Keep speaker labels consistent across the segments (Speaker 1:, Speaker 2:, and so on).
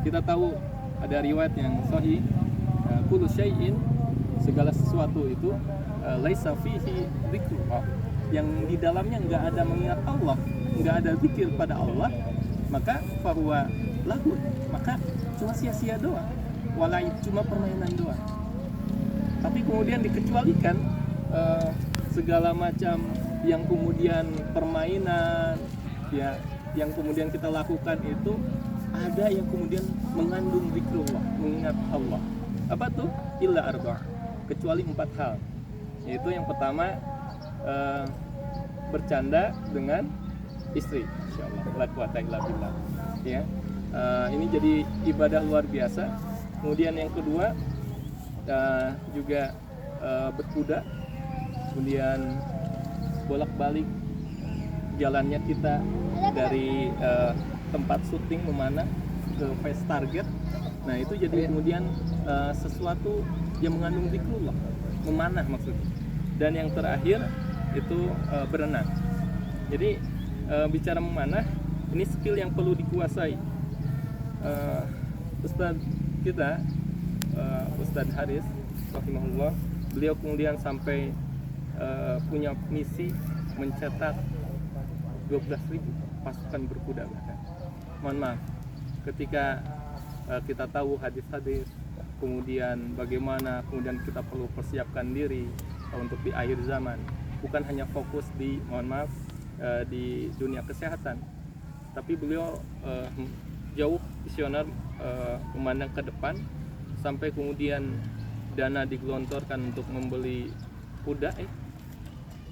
Speaker 1: kita tahu ada riwayat yang sahih, kullu syai'in, segala sesuatu itu laisa fihi dzikrullah, yang di dalamnya nggak ada mengingat Allah, nggak ada zikir pada Allah, maka fahuwa lahu, maka cuma sia-sia doang, walai, cuma permainan doang. Tapi kemudian dikecualikan segala macam yang kemudian permainan ya, yang kemudian kita lakukan itu ada yang kemudian mengandung zikrullah, mengingat Allah. Apa tuh? Illa arba', kecuali 4 hal. Yaitu yang pertama bercanda dengan istri, insyaallah la quwata illa billah. Ya. Ini jadi ibadah luar biasa. Kemudian yang kedua juga berkuda, kemudian bolak-balik jalannya kita dari tempat syuting memanah ke face target. Nah itu jadi kemudian sesuatu yang mengandung zikrullah, memanah maksudnya. Dan yang terakhir itu berenang. Jadi bicara memanah, ini skill yang perlu dikuasai. Ustadz kita, Ustadz Haris rahimahullah, beliau kemudian sampai punya misi mencetak 12.000 pasukan berkuda bahkan. Mohon maaf, ketika kita tahu hadis-hadis, kemudian bagaimana kemudian kita perlu persiapkan diri untuk di akhir zaman, bukan hanya fokus di, mohon maaf, di dunia kesehatan, tapi beliau jauh visioner, memandang ke depan, sampai kemudian dana digelontorkan untuk membeli kuda,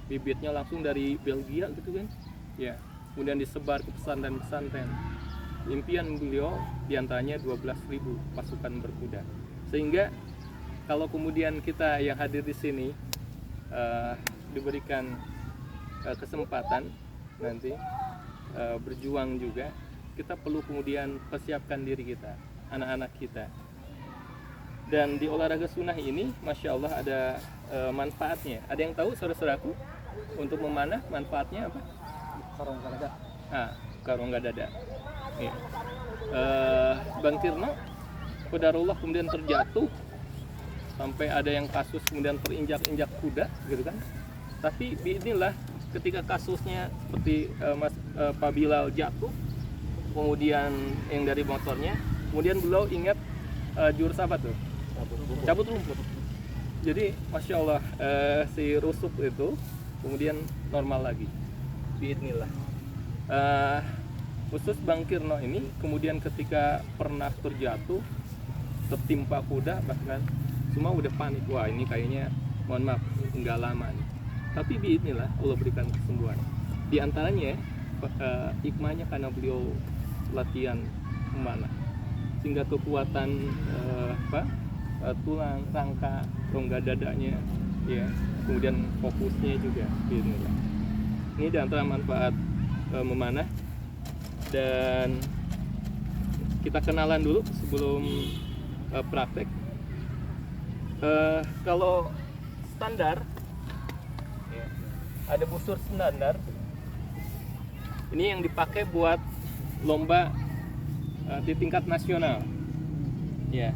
Speaker 1: bibitnya langsung dari Belgia gitu kan ya, kemudian disebar ke pesantren-pesantren. Impian beliau diantaranya 12.000 pasukan berkuda. Sehingga kalau kemudian kita yang hadir di sini diberikan kesempatan nanti berjuang juga, kita perlu kemudian persiapkan diri kita, anak-anak kita. Dan di olahraga sunnah ini, masya Allah, ada manfaatnya. Ada yang tahu, saudara-saudaraku, untuk memanah manfaatnya apa? Karongga dada. Ya. Bang Tirno, qadarullah kemudian terjatuh, sampai ada yang kasus kemudian terinjak-injak kuda, gitu kan? Tapi biidznillah, ketika kasusnya seperti Pak Bilal jatuh, kemudian yang dari motornya, kemudian beliau ingat jurus apa tuh? Cabut rumput. Jadi masya Allah, si rusuk itu kemudian normal lagi, biidznillah. Khusus Bang Kirno ini kemudian ketika pernah terjatuh, tertimpa kuda, bahkan semua udah panik, wah ini kayaknya, mohon maaf, nggak lama nih. Tapi biidznillah Allah berikan kesembuhan. Di antaranya hikmahnya karena beliau latihan memanah, sehingga kekuatan tulang, rangka, rongga dadanya, ya, kemudian fokusnya juga, biidznillah. Ini di antara manfaat memanah. Dan kita kenalan dulu sebelum praktek. Kalau standar, ya, ada busur standar. Ini yang dipakai buat lomba di tingkat nasional. Ya,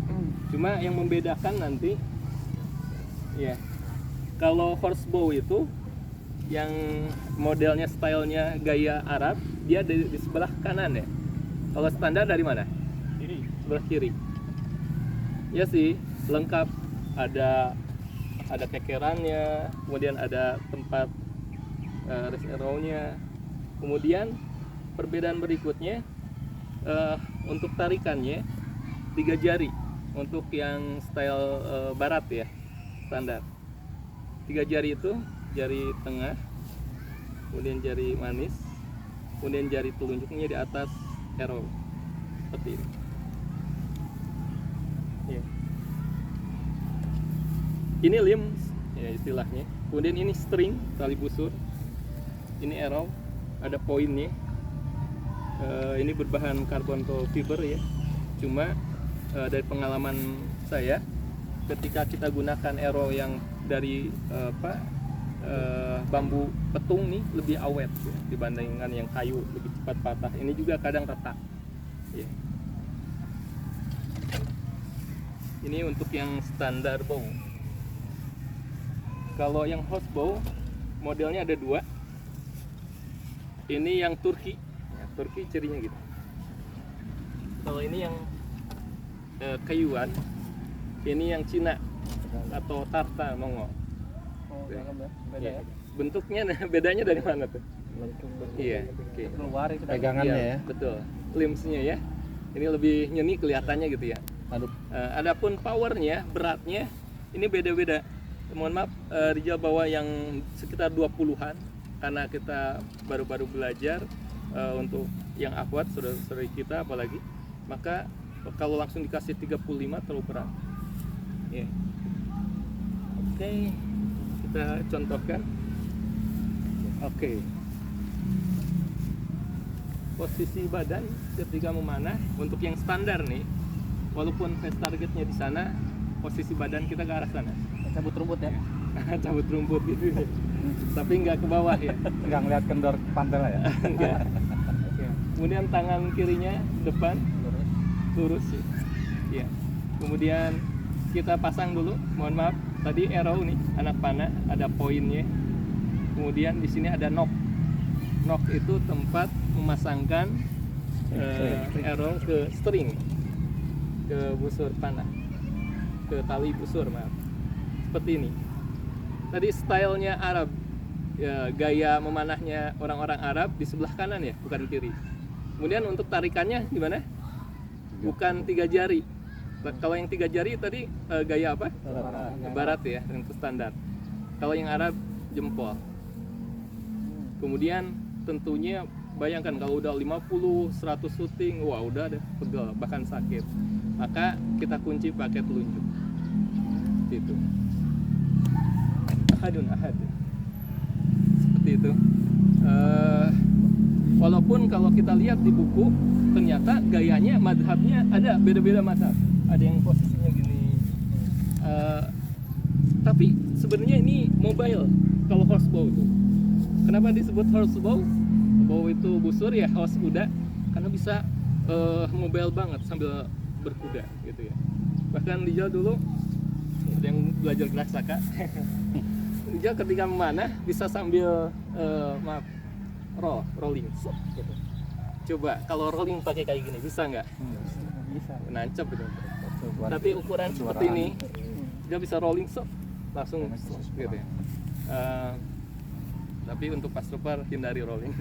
Speaker 1: cuma yang membedakan nanti, ya, kalau horsebow itu yang modelnya, stylenya gaya Arab, dia di sebelah kanan ya. Kalau standar dari mana? Kiri. Sebelah kiri. Ya sih, lengkap. Ada kekerannya, kemudian ada tempat rest arrow-nya. Kemudian perbedaan berikutnya, untuk tarikannya 3 jari. Untuk yang style barat ya, standar 3 jari itu, jari tengah, kemudian jari manis, kemudian jari telunjuknya di atas arrow, seperti ini. Ya. Ini limbs, ya istilahnya. Kemudian ini string, tali busur. Ini arrow, ada poinnya. Ini berbahan carbon fiber ya. Cuma dari pengalaman saya, ketika kita gunakan arrow yang dari bambu petung nih, lebih awet ya, dibandingkan yang kayu, lebih cepat patah. Ini juga kadang retak ya. Ini untuk yang standar bow. Kalau yang horse bow modelnya ada dua. Ini yang Turki, ya, Turki cirinya gitu. Kalau ini yang kayuan, ini yang Cina atau Tarta Mongol.
Speaker 2: Beda ya.
Speaker 1: Bentuknya bedanya dari mana tuh? Iya, oke.
Speaker 2: Keluar itu
Speaker 3: Pegangannya
Speaker 1: Iya,
Speaker 3: ya.
Speaker 1: betul. Limbsnya ya. Ini lebih nyeni kelihatannya gitu ya.
Speaker 3: Aduh.
Speaker 1: Adapun powernya, beratnya ini beda-beda. Mohon maaf, Rijal bawa yang sekitar 20-an karena kita baru-baru belajar untuk yang aquat saudara-saudari kita apalagi. Maka kalau langsung dikasih 35 terlalu berat. Ya. Oke, kita contohkan. Oke. Posisi badan ketika memanah untuk yang standar nih, walaupun face targetnya di sana, posisi badan kita ke arah sana.
Speaker 2: cabut rumput ya.
Speaker 1: Cabut rumput gitu. Tapi nggak ke bawah ya.
Speaker 3: Nggak ngeliat kendor pantai lah ya.
Speaker 1: Enggak. Kemudian tangan kirinya depan lurus sih. Ya. Kemudian kita pasang dulu. Mohon maaf, tadi arrow nih, anak panah ada poinnya. Kemudian di sini ada knock. Knock itu tempat memasangkan arrow ke string, ke busur panah, ke tali busur, maaf. Seperti ini. Tadi stylenya Arab, ya, gaya memanahnya orang-orang Arab di sebelah kanan ya, bukan kiri. Kemudian untuk tarikannya gimana? Bukan 3 jari. Kalau yang 3 jari tadi gaya apa? Barat ya, itu standar. Kalau yang Arab jempol. Kemudian tentunya bayangkan kalau udah 50-100 syuting, wah udah ada pegel, bahkan sakit. Maka kita kunci pakai telunjuk. Seperti itu. Ahad. Seperti itu. Walaupun kalau kita lihat di buku, ternyata gayanya, madhabnya ada beda-beda madhab. Ada yang posisinya gini. Tapi sebenarnya ini mobile kalau horsebow itu. Kenapa disebut horsebow? Bow itu busur ya, horse kuda, karena bisa mobile banget sambil berkuda gitu ya. Bahkan Rijal dulu ada yang belajar gerak saka. Rijal ketika memanah bisa sambil rolling gitu. Coba kalau rolling pakai kayak gini bisa nggak?
Speaker 2: Bisa.
Speaker 1: Nancep gitu. Tapi ukuran seperti ini dia bisa rolling langsung gitu ya. Tapi untuk pas trooper hindari rolling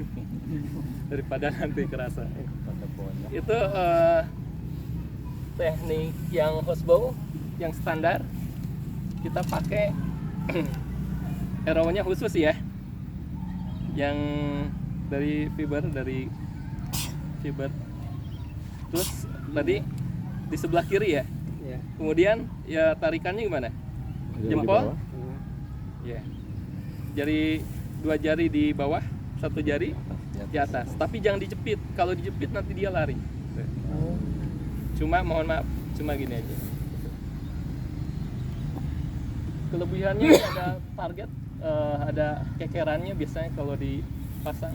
Speaker 1: daripada nanti kerasa. Itu teknik yang horsebow yang standar. Kita pakai arrow-nya khusus ya, yang dari fiber. Terus tadi di sebelah kiri ya.
Speaker 2: Iya.
Speaker 1: Kemudian ya tarikannya gimana? Jempol. Ya. Jari, 2 jari di bawah, 1 jari di atas. Tapi jangan dijepit. Kalau dijepit nanti dia lari. Cuma mohon maaf, cuma gini aja. Kelebihannya ada target, ada kekerannya biasanya kalau dipasang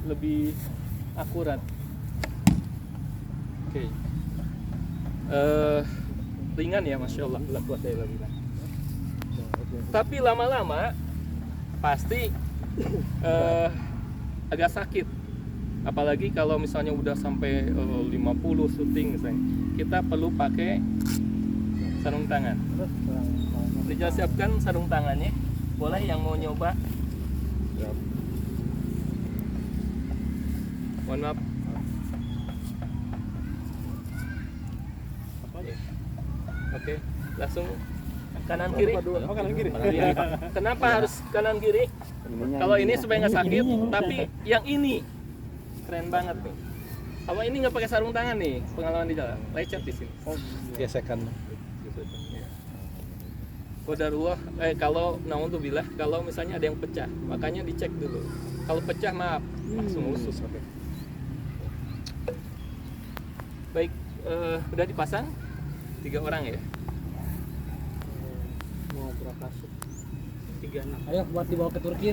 Speaker 1: lebih akurat. Oke. Ringan ya, masya Allah. Tapi lama-lama pasti agak sakit. Apalagi kalau misalnya udah sampai 50 syuting misalnya, kita perlu pakai sarung tangan. Rijal siapkan sarung tangannya. Boleh yang mau nyoba? Mohon maaf. Oke, langsung kanan kiri.
Speaker 2: Oh, kanan kiri.
Speaker 1: Iya. Kenapa harus kanan kiri? Kalau ini supaya nggak sakit, tapi yang ini keren banget nih. Kalau ini nggak pakai sarung tangan nih, pengalaman di jalan, lecet di sini.
Speaker 3: Gesekan.
Speaker 1: Qadarullah, kalau naudzubillah, kalau misalnya ada yang pecah, makanya dicek dulu. Kalau pecah maaf, langsung usus. Baik, udah dipasang 3 orang ya.
Speaker 2: Mau berapa?
Speaker 1: 36.
Speaker 2: Ayo buat dibawa ke Turki.